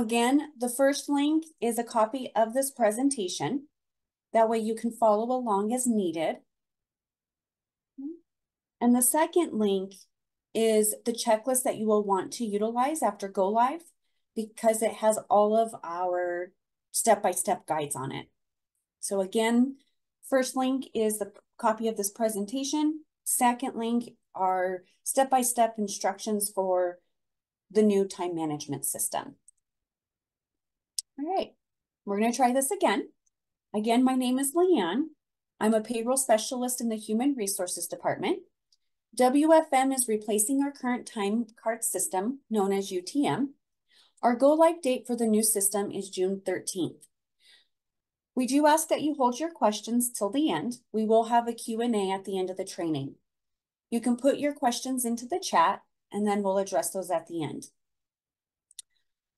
again, the first link is a copy of this presentation. That way you can follow along as needed. And the second link is the checklist that you will want to utilize after go live, because it has all of our step-by-step guides on it. So again, first link is the copy of this presentation. Second link are step-by-step instructions for the new time management system. All right, we're going to try this again. Again, my name is Leanne. I'm a payroll specialist in the Human Resources Department. WFM is replacing our current time card system known as UTM. Our go live date for the new system is June 13th. We do ask that you hold your questions till the end. We will have a Q&A at the end of the training. You can put your questions into the chat and then we'll address those at the end.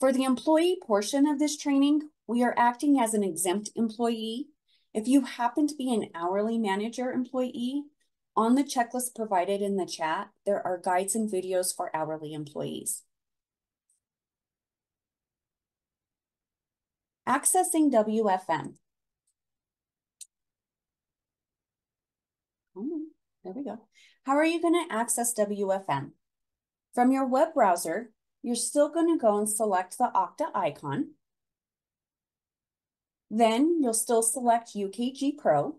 For the employee portion of this training, we are acting as an exempt employee. If you happen to be an hourly manager employee, on the checklist provided in the chat, there are guides and videos for hourly employees. Accessing WFM. There we go. How are you going to access WFM? From your web browser, you're still going to go and select the Okta icon. Then you'll still select UKG Pro.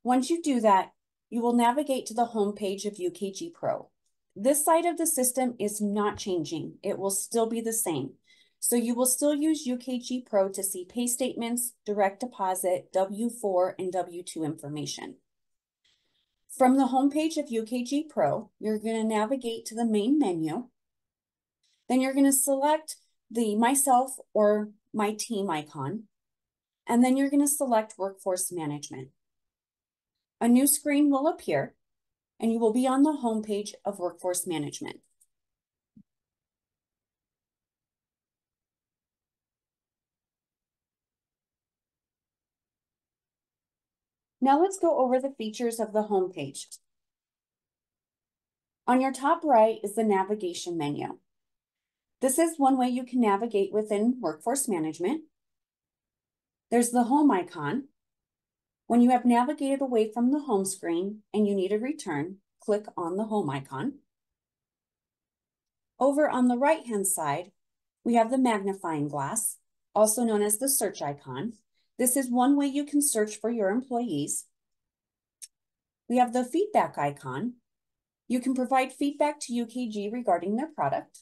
Once you do that, you will navigate to the home page of UKG Pro. This side of the system is not changing. It will still be the same. So you will still use UKG Pro to see pay statements, direct deposit, W-4, and W-2 information. From the home page of UKG Pro, you're going to navigate to the main menu. Then you're going to select the Myself or My Team icon. And then you're going to select Workforce Management. A new screen will appear, and you will be on the home page of Workforce Management. Now let's go over the features of the home page. On your top right is the navigation menu. This is one way you can navigate within Workforce Management. There's the home icon. When you have navigated away from the home screen and you need to return, click on the home icon. Over on the right-hand side, we have the magnifying glass, also known as the search icon. This is one way you can search for your employees. We have the feedback icon. You can provide feedback to UKG regarding their product.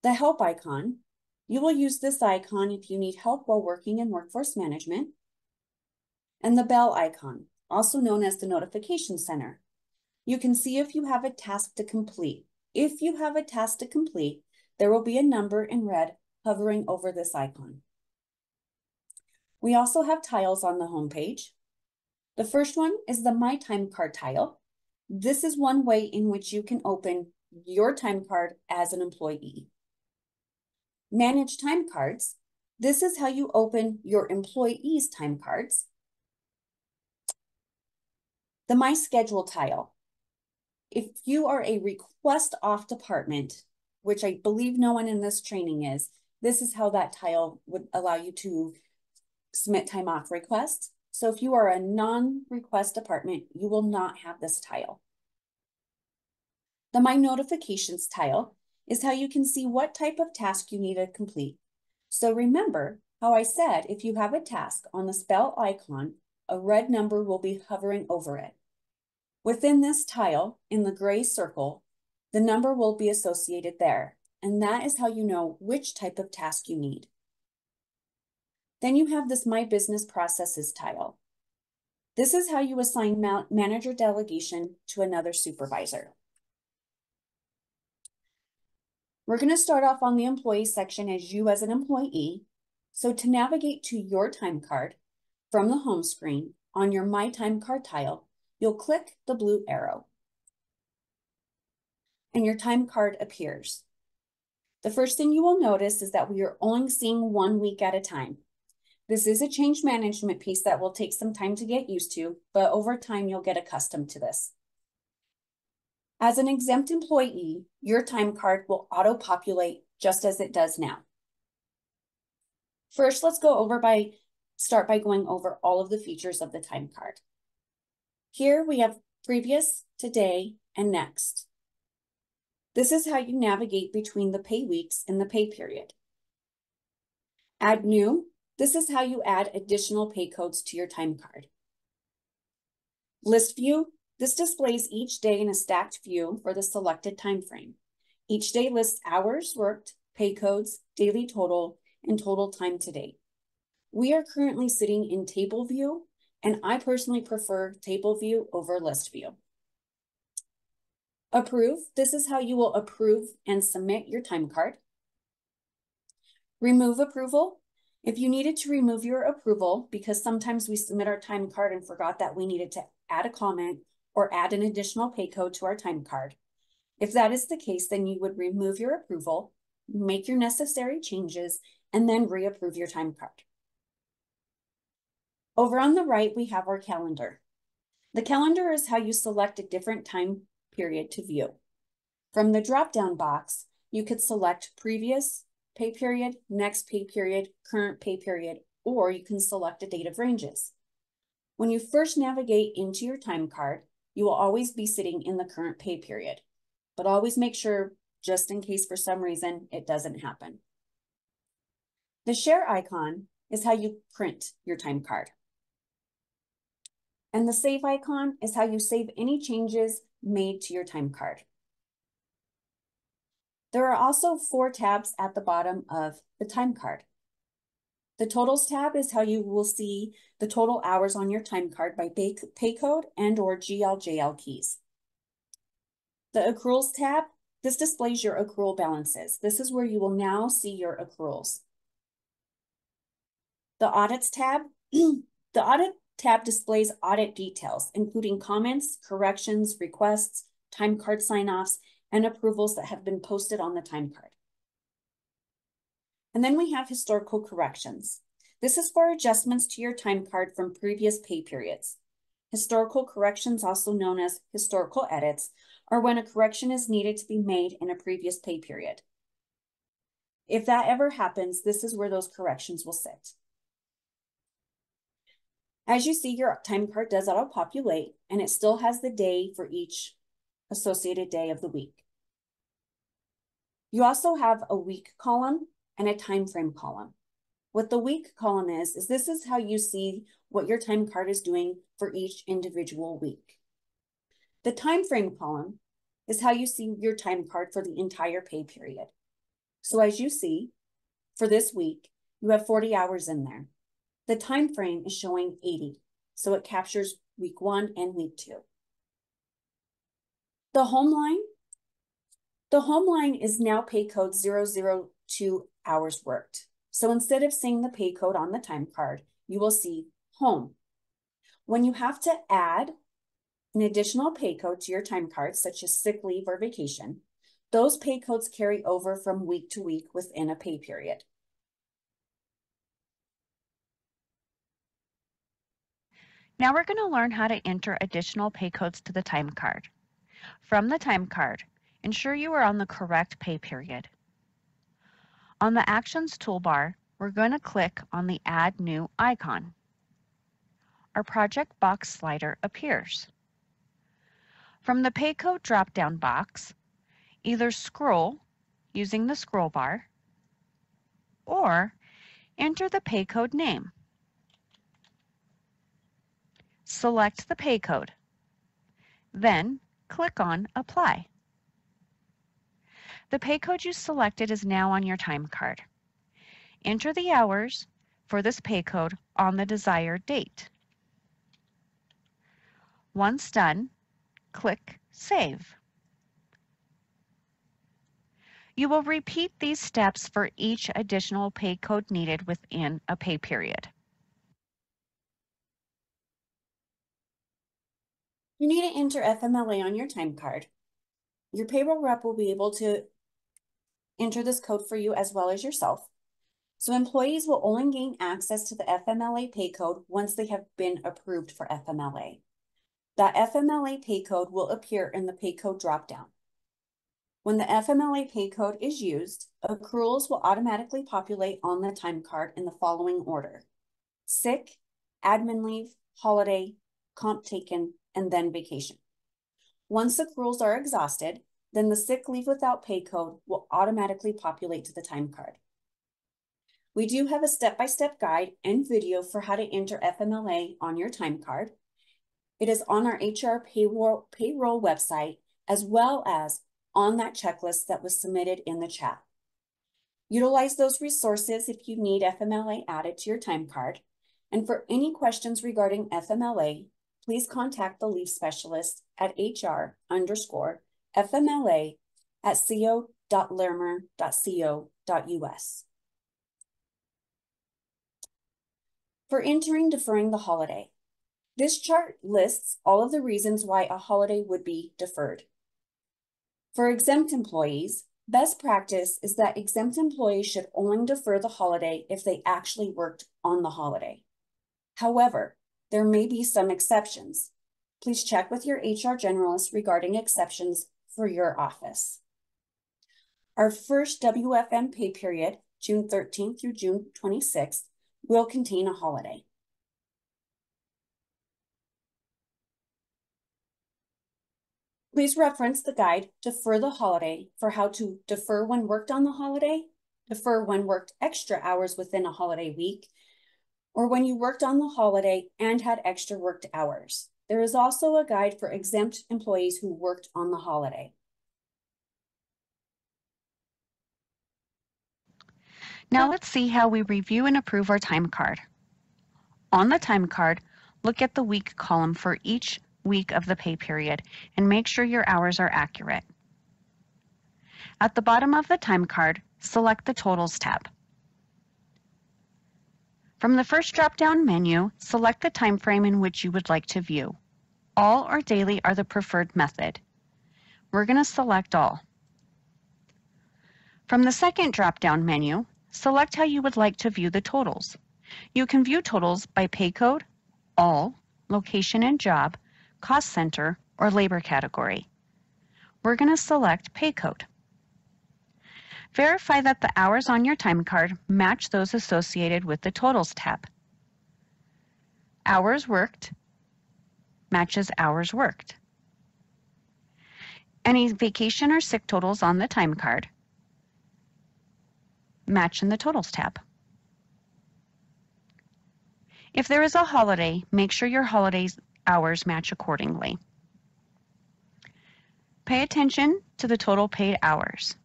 The help icon. You will use this icon if you need help while working in Workforce Management. And the bell icon, also known as the notification center. You can see if you have a task to complete. If you have a task to complete, there will be a number in red hovering over this icon. We also have tiles on the home page. The first one is the My Time Card tile. This is one way in which you can open your time card as an employee. Manage time cards. This is how you open your employees' time cards. The My Schedule tile. If you are a request off department, which I believe no one in this training is, this is how that tile would allow you to submit time off requests. So if you are a non-request department, you will not have this tile. The My Notifications tile is how you can see what type of task you need to complete. So remember how I said, if you have a task on the spell icon, a red number will be hovering over it. Within this tile, in the gray circle, the number will be associated there, and that is how you know which type of task you need. Then you have this My Business Processes tile. This is how you assign manager delegation to another supervisor. We're going to start off on the employee section as you as an employee. So to navigate to your time card from the home screen on your My Time Card tile, you'll click the blue arrow and your time card appears. The first thing you will notice is that we are only seeing 1 week at a time. This is a change management piece that will take some time to get used to, but over time you'll get accustomed to this. As an exempt employee, your time card will auto-populate just as it does now. First, let's start by going over all of the features of the time card. Here we have previous, today, and next. This is how you navigate between the pay weeks and the pay period. Add new. This is how you add additional pay codes to your time card. List view. This displays each day in a stacked view for the selected time frame. Each day lists hours worked, pay codes, daily total, and total time to date. We are currently sitting in table view, and I personally prefer table view over list view. Approve. This is how you will approve and submit your time card. Remove approval. If you needed to remove your approval, because sometimes we submit our time card and forgot that we needed to add a comment or add an additional pay code to our time card. If that is the case, then you would remove your approval, make your necessary changes, and then reapprove your time card. Over on the right, we have our calendar. The calendar is how you select a different time period to view. From the drop-down box, you could select previous pay period, next pay period, current pay period, or you can select a date of ranges. When you first navigate into your time card, you will always be sitting in the current pay period, but always make sure, just in case for some reason, it doesn't happen. The share icon is how you print your time card. And the save icon is how you save any changes made to your time card. There are also 4 tabs at the bottom of the time card. The totals tab is how you will see the total hours on your time card by pay code and or GL/JL keys. The accruals tab, this displays your accrual balances. This is where you will now see your accruals. The audits tab, the audit tab displays audit details, including comments, corrections, requests, time card sign-offs, and approvals that have been posted on the time card. And then we have historical corrections. This is for adjustments to your time card from previous pay periods. Historical corrections, also known as historical edits, are when a correction is needed to be made in a previous pay period. If that ever happens, this is where those corrections will sit. As you see, your time card does auto-populate, and it still has the day for each associated day of the week. You also have a week column and a time frame column. What the week column is this is how you see what your time card is doing for each individual week. The time frame column is how you see your time card for the entire pay period. So as you see, for this week, you have 40 hours in there. The time frame is showing 80, so it captures week 1 and week 2. The home line is now pay code 002 hours worked. So instead of seeing the pay code on the time card, you will see home. When you have to add an additional pay code to your time card, such as sick leave or vacation, those pay codes carry over from week to week within a pay period. Now we're going to learn how to enter additional pay codes to the time card. From the time card, ensure you are on the correct pay period. On the Actions toolbar, we're going to click on the Add New icon. Our project box slider appears. From the pay code drop-down box, either scroll using the scroll bar or enter the pay code name. Select the pay code. Then click on Apply. The pay code you selected is now on your time card. Enter the hours for this pay code on the desired date. Once done, click Save. You will repeat these steps for each additional pay code needed within a pay period. You need to enter FMLA on your time card. Your payroll rep will be able to enter this code for you as well as yourself. So employees will only gain access to the FMLA pay code once they have been approved for FMLA. That FMLA pay code will appear in the pay code dropdown. When the FMLA pay code is used, accruals will automatically populate on the time card in the following order: sick, admin leave, holiday, comp taken, and then vacation. Once accruals are exhausted, then the sick leave without pay code will automatically populate to the time card. We do have a step-by-step guide and video for how to enter FMLA on your time card. It is on our HR payroll website, as well as on that checklist that was submitted in the chat. Utilize those resources if you need FMLA added to your time card. And for any questions regarding FMLA, please contact the leave specialist at hr_FMLA@co.larimer.co.us. For entering deferring the holiday, this chart lists all of the reasons why a holiday would be deferred. For exempt employees, best practice is that exempt employees should only defer the holiday if they actually worked on the holiday. However, there may be some exceptions. Please check with your HR generalist regarding exceptions for your office. Our first WFM pay period, June 13th through June 26th, will contain a holiday. Please reference the guide Defer the Holiday for how to defer when worked on the holiday, defer when worked extra hours within a holiday week, or when you worked on the holiday and had extra worked hours. There is also a guide for exempt employees who worked on the holiday. Now let's see how we review and approve our time card. On the time card, look at the week column for each week of the pay period and make sure your hours are accurate. At the bottom of the time card, select the Totals tab. From the first drop-down menu, select the time frame in which you would like to view. All or daily are the preferred method. We're going to select all. From the second drop-down menu, select how you would like to view the totals. You can view totals by pay code, all, location and job, cost center, or labor category. We're going to select pay code. Verify that the hours on your time card match those associated with the Totals tab. Hours worked matches hours worked. Any vacation or sick totals on the time card match in the Totals tab. If there is a holiday, make sure your holiday's hours match accordingly. Pay attention to the total paid hours.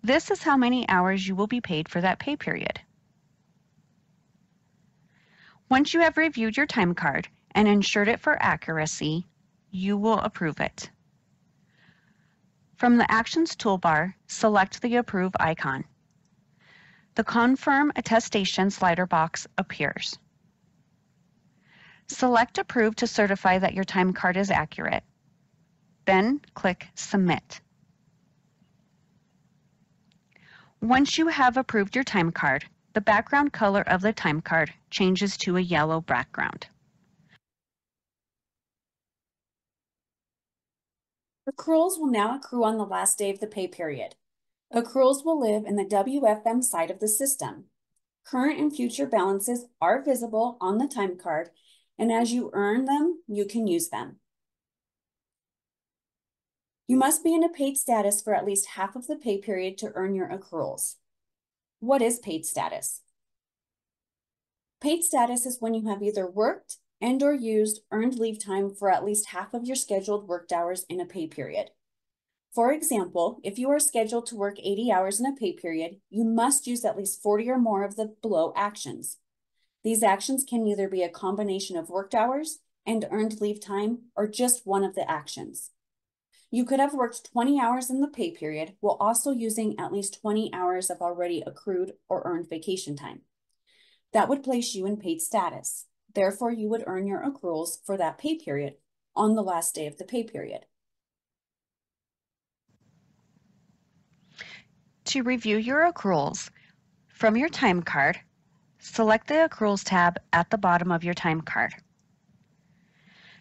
This is how many hours you will be paid for that pay period. Once you have reviewed your time card and ensured it for accuracy, you will approve it. From the Actions toolbar, select the Approve icon. The Confirm Attestation slider box appears. Select Approve to certify that your time card is accurate. Then click Submit. Once you have approved your time card, the background color of the time card changes to a yellow background. Accruals will now accrue on the last day of the pay period. Accruals will live in the WFM side of the system. Current and future balances are visible on the time card, and as you earn them, you can use them. You must be in a paid status for at least half of the pay period to earn your accruals. What is paid status? Paid status is when you have either worked and/or used earned leave time for at least half of your scheduled worked hours in a pay period. For example, if you are scheduled to work 80 hours in a pay period, you must use at least 40 or more of the below actions. These actions can either be a combination of worked hours and earned leave time or just one of the actions. You could have worked 20 hours in the pay period while also using at least 20 hours of already accrued or earned vacation time. That would place you in paid status. Therefore, you would earn your accruals for that pay period on the last day of the pay period. To review your accruals, from your time card, select the Accruals tab at the bottom of your time card.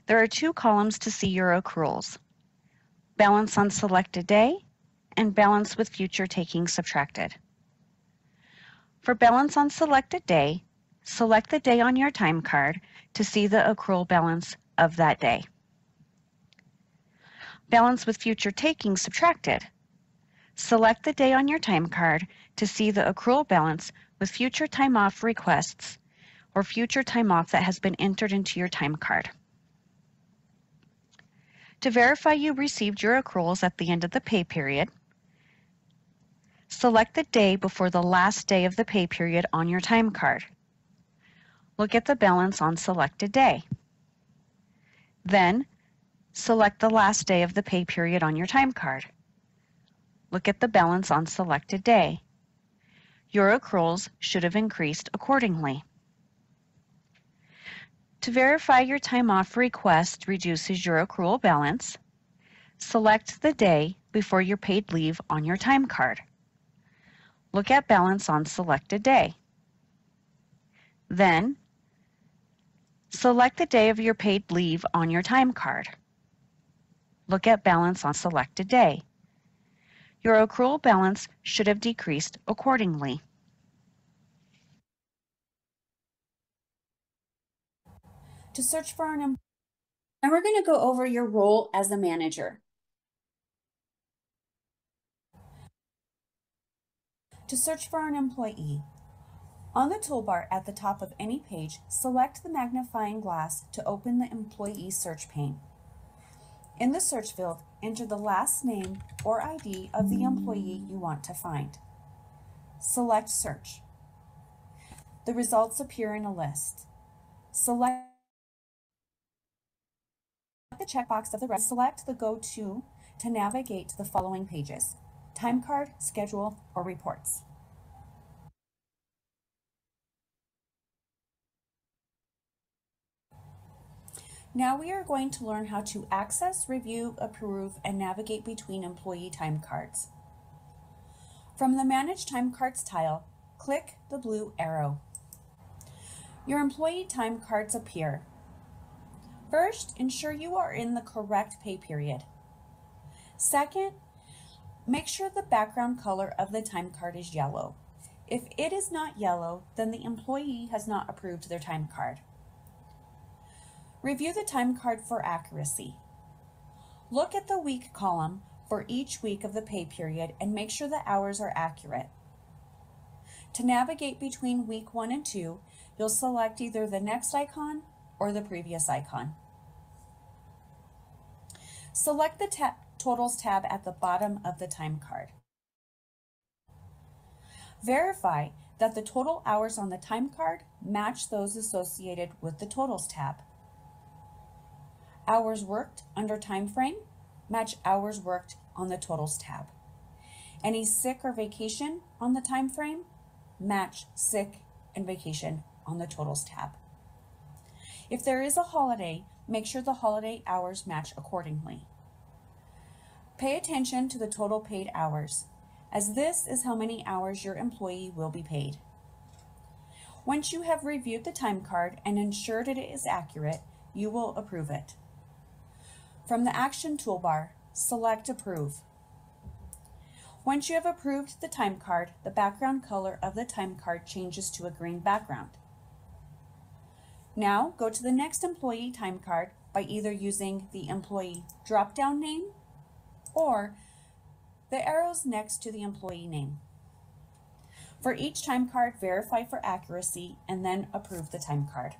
There are two columns to see your accruals: balance on selected day and balance with future takings subtracted. For balance on selected day, select the day on your time card to see the accrual balance of that day. Balance with future takings subtracted. Select the day on your time card to see the accrual balance with future time off requests or future time off that has been entered into your time card. To verify you received your accruals at the end of the pay period, select the day before the last day of the pay period on your time card. Look at the balance on selected day. Then, select the last day of the pay period on your time card. Look at the balance on selected day. Your accruals should have increased accordingly. To verify your time off request reduces your accrual balance, select the day before your paid leave on your time card. Look at balance on selected day. Then, select the day of your paid leave on your time card. Look at balance on selected day. Your accrual balance should have decreased accordingly. To search for an employee, and we're going to go over your role as a manager. To search for an employee, on the toolbar at the top of any page, select the magnifying glass to open the employee search pane. In the search field, enter the last name or ID of the employee you want to find. Select Search. The results appear in a list. Select the checkbox of the rest. Select the Go To navigate to the following pages: Time Card, Schedule, or Reports. Now we are going to learn how to access, review, approve, and navigate between employee time cards. From the Manage Time Cards tile, click the blue arrow. Your employee time cards appear. First, ensure you are in the correct pay period. Second, make sure the background color of the time card is yellow. If it is not yellow, then the employee has not approved their time card. Review the time card for accuracy. Look at the week column for each week of the pay period and make sure the hours are accurate. To navigate between week 1 and 2, you'll select either the next icon or the previous icon. Select the Totals tab at the bottom of the time card. Verify that the total hours on the time card match those associated with the Totals tab. Hours worked under time frame match hours worked on the Totals tab. Any sick or vacation on the time frame match sick and vacation on the Totals tab. If there is a holiday, make sure the holiday hours match accordingly. Pay attention to the total paid hours, as this is how many hours your employee will be paid. Once you have reviewed the time card and ensured it is accurate, you will approve it. From the Action toolbar, select Approve. Once you have approved the time card, the background color of the time card changes to a green background. Now go to the next employee time card by either using the employee drop-down name or the arrows next to the employee name. For each time card, verify for accuracy and then approve the time card.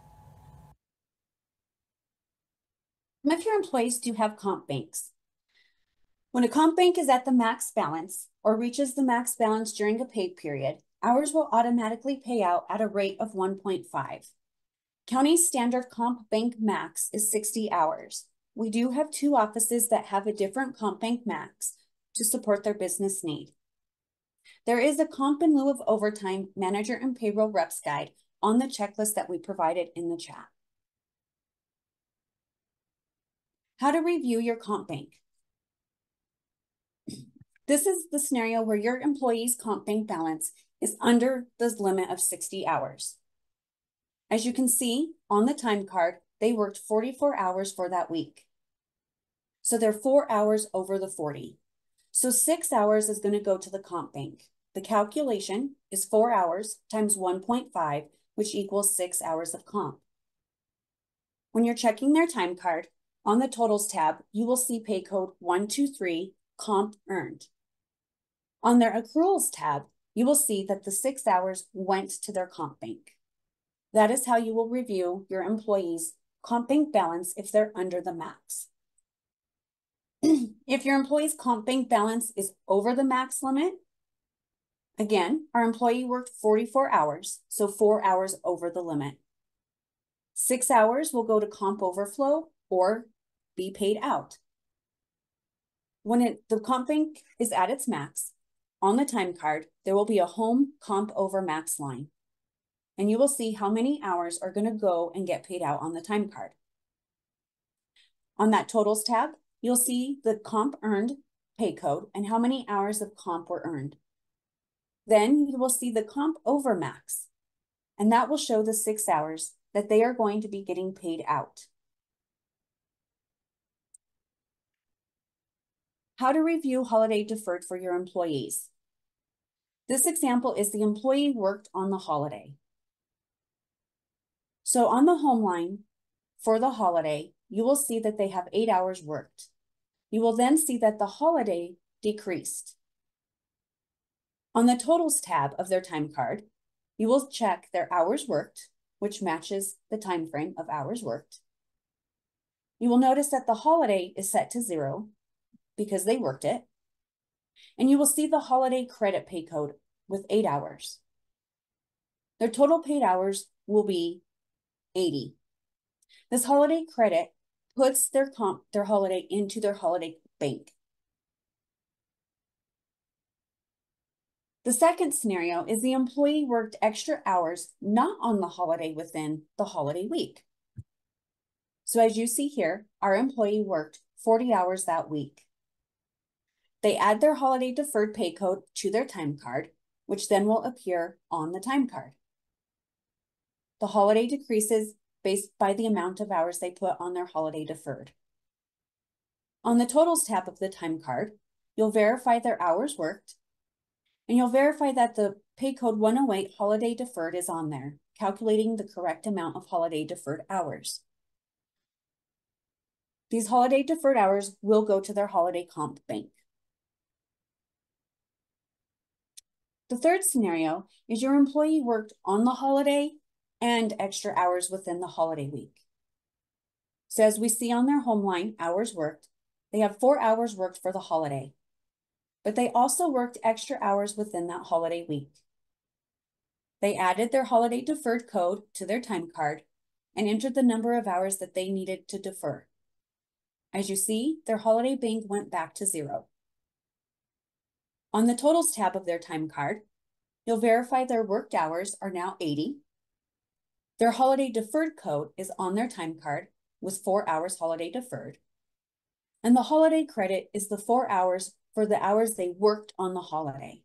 Some of your employees do have comp banks. When a comp bank is at the max balance or reaches the max balance during a pay period, hours will automatically pay out at a rate of 1.5. County standard comp bank max is 60 hours. We do have 2 offices that have a different comp bank max to support their business need. There is a comp in lieu of overtime manager and payroll reps guide on the checklist that we provided in the chat. How to review your comp bank. This is the scenario where your employee's comp bank balance is under the limit of 60 hours. As you can see on the time card, they worked 44 hours for that week. So they're 4 hours over the 40. So 6 hours is going to go to the comp bank. The calculation is 4 hours times 1.5, which equals 6 hours of comp. When you're checking their time card, on the totals tab, you will see pay code 123, comp earned. On their accruals tab, you will see that the 6 hours went to their comp bank. That is how you will review your employees' comp bank balance if they're under the max. If your employee's comp bank balance is over the max limit, again, our employee worked 44 hours, so 4 hours over the limit. 6 hours will go to comp overflow or be paid out. When the comp bank is at its max, on the time card, there will be a home comp over max line. And you will see how many hours are going to go and get paid out on the time card. On that totals tab, you'll see the comp earned pay code and how many hours of comp were earned. Then you will see the comp over max, and that will show the 6 hours that they are going to be getting paid out. How to review holiday deferred for your employees. This example is the employee worked on the holiday. So on the home line for the holiday, you will see that they have 8 hours worked. You will then see that the holiday decreased. On the totals tab of their time card, you will check their hours worked, which matches the time frame of hours worked. You will notice that the holiday is set to 0 because they worked it. And you will see the holiday credit pay code with 8 hours. Their total paid hours will be 80. This holiday credit puts their holiday into their holiday bank. The second scenario is the employee worked extra hours not on the holiday within the holiday week. So as you see here, our employee worked 40 hours that week. They add their holiday deferred pay code to their time card, which then will appear on the time card. The holiday decreases based by the amount of hours they put on their holiday deferred. On the totals tab of the time card, you'll verify their hours worked, and you'll verify that the pay code 108 holiday deferred is on there, calculating the correct amount of holiday deferred hours. These holiday deferred hours will go to their holiday comp bank. The third scenario is your employee worked on the holiday and extra hours within the holiday week. So as we see on their home line, hours worked, they have 4 hours worked for the holiday, but they also worked extra hours within that holiday week. They added their holiday deferred code to their time card and entered the number of hours that they needed to defer. As you see, their holiday bank went back to 0. On the totals tab of their time card, you'll verify their worked hours are now 80. Their holiday deferred code is on their time card with 4 hours holiday deferred. And the holiday credit is the 4 hours for the hours they worked on the holiday.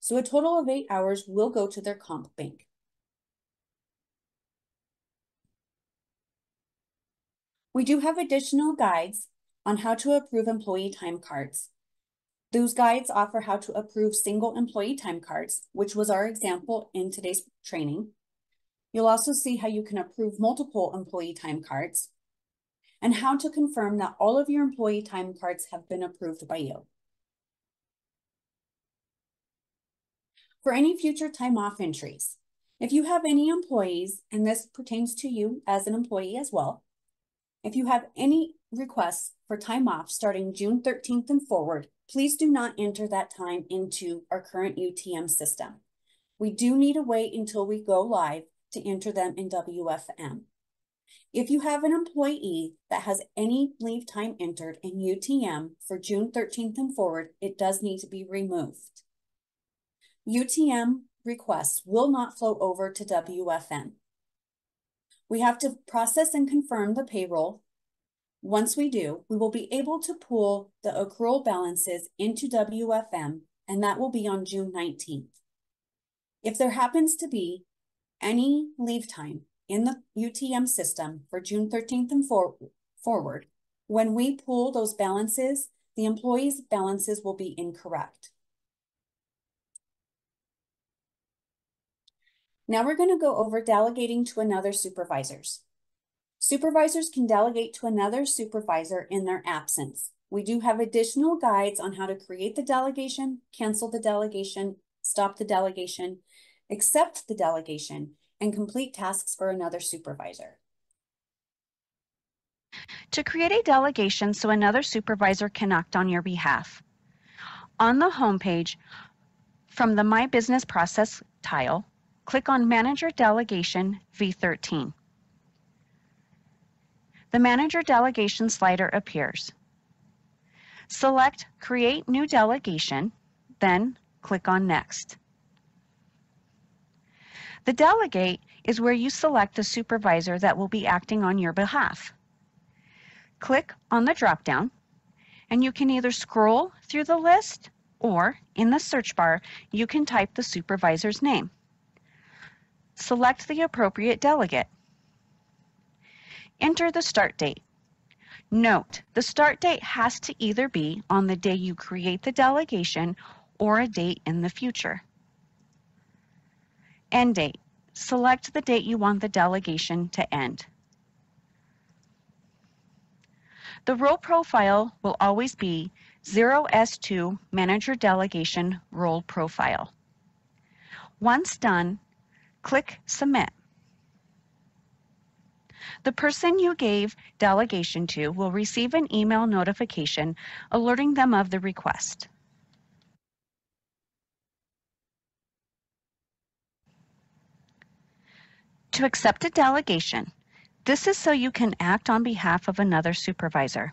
So a total of 8 hours will go to their comp bank. We do have additional guides on how to approve employee time cards. Those guides offer how to approve single employee time cards, which was our example in today's training. You'll also see how you can approve multiple employee time cards and how to confirm that all of your employee time cards have been approved by you. For any future time off entries, if you have any employees, and this pertains to you as an employee as well, if you have any requests for time off starting June 13th and forward, please do not enter that time into our current UTM system. We do need to wait until we go live to enter them in WFM. If you have an employee that has any leave time entered in UTM for June 13th and forward, it does need to be removed. UTM requests will not flow over to WFM. We have to process and confirm the payroll. Once we do, we will be able to pull the accrual balances into WFM, and that will be on June 19th. If there happens to be any leave time in the UTM system for June 13th and forward, when we pull those balances, the employees' balances will be incorrect. Now we're going to go over delegating to another supervisors. Supervisors can delegate to another supervisor in their absence. We do have additional guides on how to create the delegation, cancel the delegation, stop the delegation, accept the delegation, and complete tasks for another supervisor. To create a delegation so another supervisor can act on your behalf, on the home page, from the My Business Process tile, click on Manager Delegation V13. The Manager Delegation slider appears. Select Create New Delegation, then click on Next. The Delegate is where you select the supervisor that will be acting on your behalf. Click on the drop-down, and you can either scroll through the list or, in the search bar, you can type the supervisor's name. Select the appropriate delegate. Enter the start date. Note, the start date has to either be on the day you create the delegation or a date in the future. End date. Select the date you want the delegation to end. The role profile will always be 0S2 Manager Delegation Role Profile. Once done, click Submit. The person you gave delegation to will receive an email notification alerting them of the request. To accept a delegation, this is so you can act on behalf of another supervisor.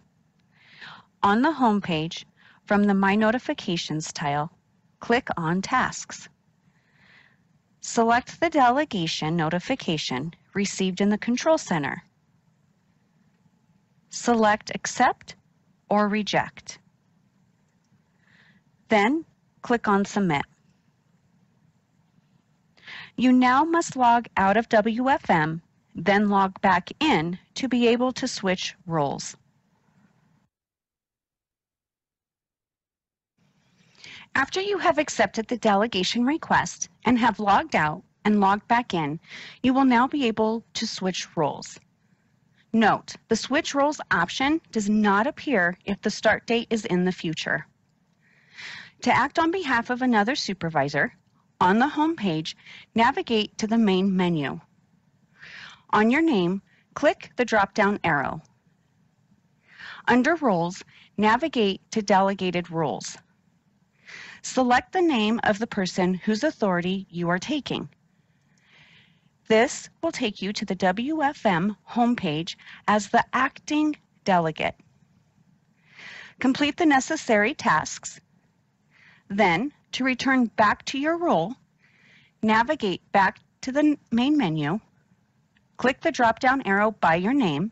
On the home page, from the My Notifications tile, click on Tasks. Select the delegation notification received in the Control Center. Select Accept or Reject. Then click on Submit. You now must log out of WFM, then log back in to be able to switch roles. After you have accepted the delegation request and have logged out and logged back in, you will now be able to switch roles. Note, the Switch Roles option does not appear if the start date is in the future. To act on behalf of another supervisor, on the home page, navigate to the main menu. On your name, click the drop-down arrow. Under Roles, navigate to Delegated Roles. Select the name of the person whose authority you are taking. This will take you to the WFM homepage as the acting delegate. Complete the necessary tasks. Then, to return back to your role, navigate back to the main menu, click the drop-down arrow by your name.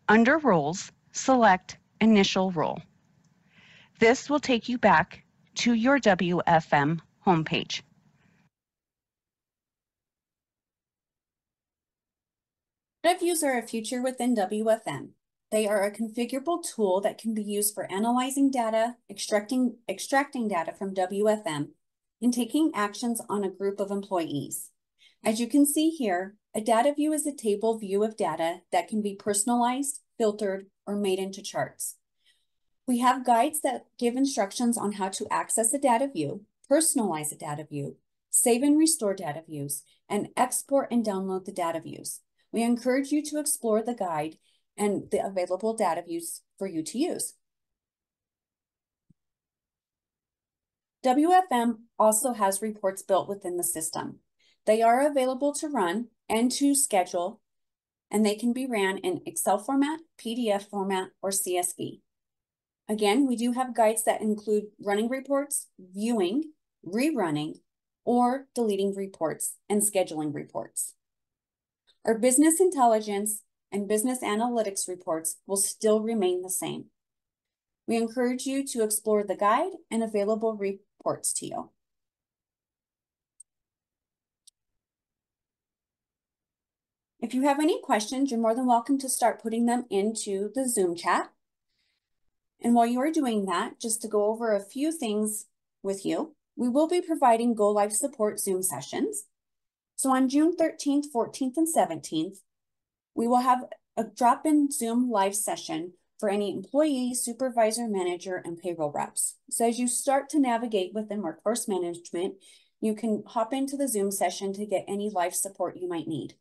Under Roles, select Initial Role. This will take you back to your WFM homepage. Data views are a feature within WFM. They are a configurable tool that can be used for analyzing data, extracting data from WFM, and taking actions on a group of employees. As you can see here, a data view is a table view of data that can be personalized, filtered, or made into charts. We have guides that give instructions on how to access a data view, personalize a data view, save and restore data views, and export and download the data views. We encourage you to explore the guide and the available data views for you to use. WFM also has reports built within the system. They are available to run and to schedule, and they can be ran in Excel format, PDF format, or CSV. Again, we do have guides that include running reports, viewing, rerunning, or deleting reports and scheduling reports. Our business intelligence and business analytics reports will still remain the same. We encourage you to explore the guide and available reports to you. If you have any questions, you're more than welcome to start putting them into the Zoom chat. And while you are doing that, just to go over a few things with you, we will be providing Go Live support Zoom sessions. So on June 13th, 14th, and 17th, we will have a drop-in Zoom live session for any employee, supervisor, manager, and payroll reps. So as you start to navigate within workforce management, you can hop into the Zoom session to get any live support you might need.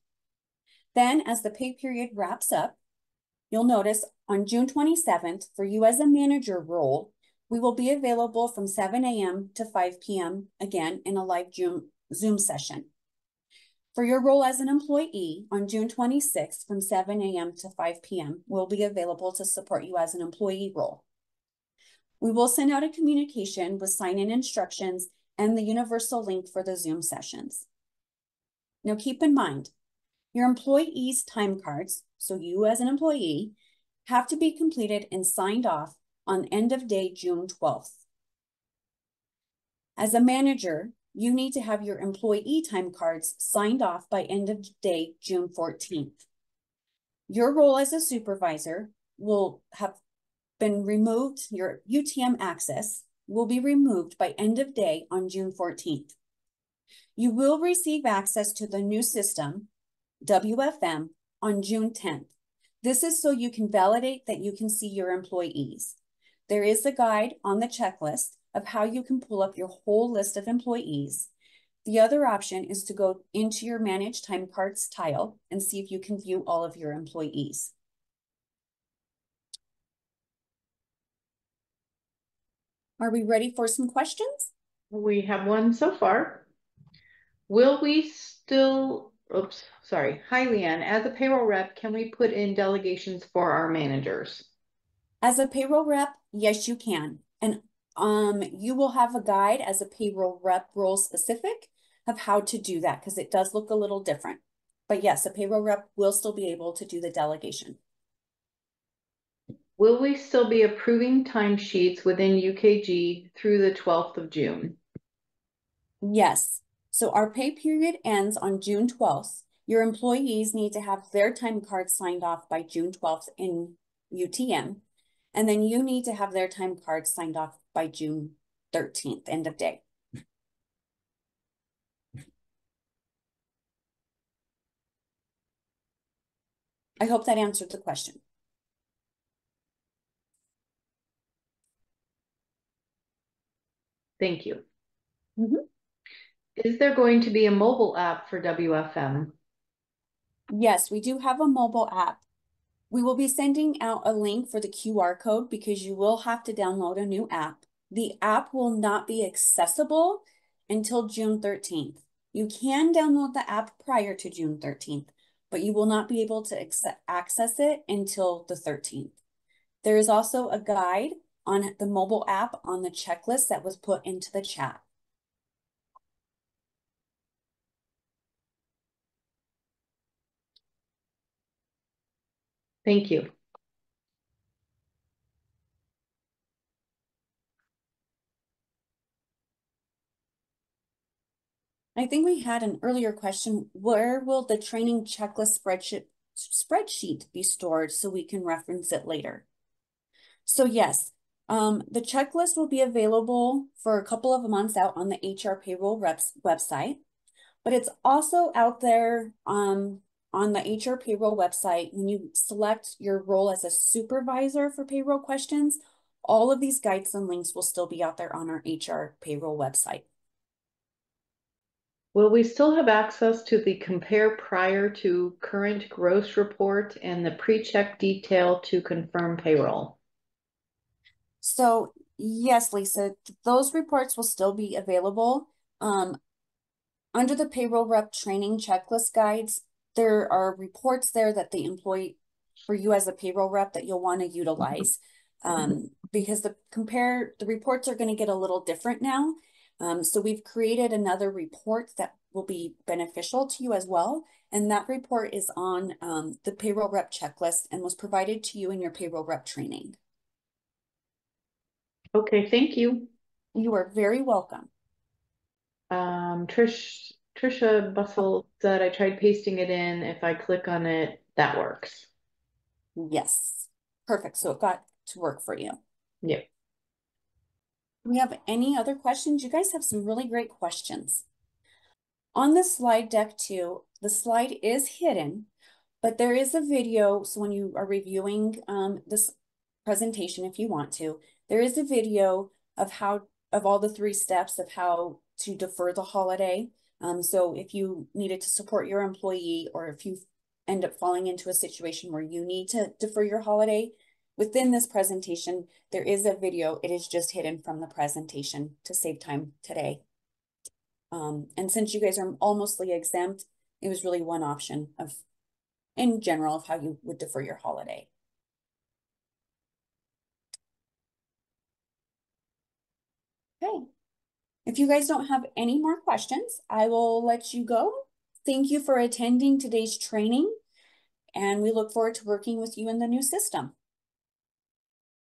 Then as the pay period wraps up, you'll notice on June 27th, for you as a manager role, we will be available from 7 a.m. to 5 p.m. again in a live Zoom session. For your role as an employee on June 26th from 7 a.m. to 5 p.m. will be available to support you as an employee role. We will send out a communication with sign-in instructions and the universal link for the Zoom sessions. Now keep in mind, your employees' time cards, so you as an employee, have to be completed and signed off on end of day June 12th. As a manager, you need to have your employee time cards signed off by end of day June 14th. Your role as a supervisor will have been removed, your UTM access will be removed by end of day on June 14th. You will receive access to the new system, WFM, on June 10th. This is so you can validate that you can see your employees. There is a guide on the checklist of how you can pull up your whole list of employees. The other option is to go into your Manage Time Cards tile and see if you can view all of your employees. Are we ready for some questions? We have one so far. Will we still, Hi, Leanne. As a payroll rep, can we put in delegations for our managers? As a payroll rep, yes, you can. And you will have a guide as a payroll rep role specific of how to do that because it does look a little different. But yes, a payroll rep will still be able to do the delegation. Will we still be approving timesheets within UKG through the 12th of June? Yes. So our pay period ends on June 12th. Your employees need to have their time cards signed off by June 12th in UTM. And then you need to have their time cards signed off by June 13th, end of day. I hope that answered the question. Thank you. Is there going to be a mobile app for WFM? Yes, we do have a mobile app. We will be sending out a link for the QR code because you will have to download a new app. The app will not be accessible until June 13th. You can download the app prior to June 13th, but you will not be able to access it until the 13th. There is also a guide on the mobile app on the checklist that was put into the chat. Thank you. I think we had an earlier question, where will the training checklist spreadsheet be stored so we can reference it later? So yes, the checklist will be available for a couple of months out on the HR Payroll Reps website, but it's also out there on the HR Payroll website. When you select your role as a supervisor for payroll questions, all of these guides and links will still be out there on our HR Payroll website. Will we still have access to the compare prior to current gross report and the pre-check detail to confirm payroll? So yes, Lisa, those reports will still be available. Under the payroll rep training checklist guides, there are reports there that the employee, for you as a payroll rep, that you'll want to utilize because the reports are going to get a little different now. So we've created another report that will be beneficial to you as well. And that report is on the payroll rep checklist and was provided to you in your payroll rep training. Okay, thank you. You are very welcome. Trisha Bustle said I tried pasting it in. If I click on it, that works. Yes, perfect. So it got to work for you. Yeah. Do we have any other questions? You guys have some really great questions. On the slide deck too, the slide is hidden, but there is a video. So when you are reviewing this presentation, if you want to, there is a video of all the 3 steps of how to defer the holiday. So if you needed to support your employee, or if you end up falling into a situation where you need to defer your holiday, within this presentation, there is a video. It is just hidden from the presentation to save time today. And since you guys are all mostly exempt, it was really one option in general, of how you would defer your holiday. Okay. If you guys don't have any more questions, I will let you go. Thank you for attending today's training, and we look forward to working with you in the new system.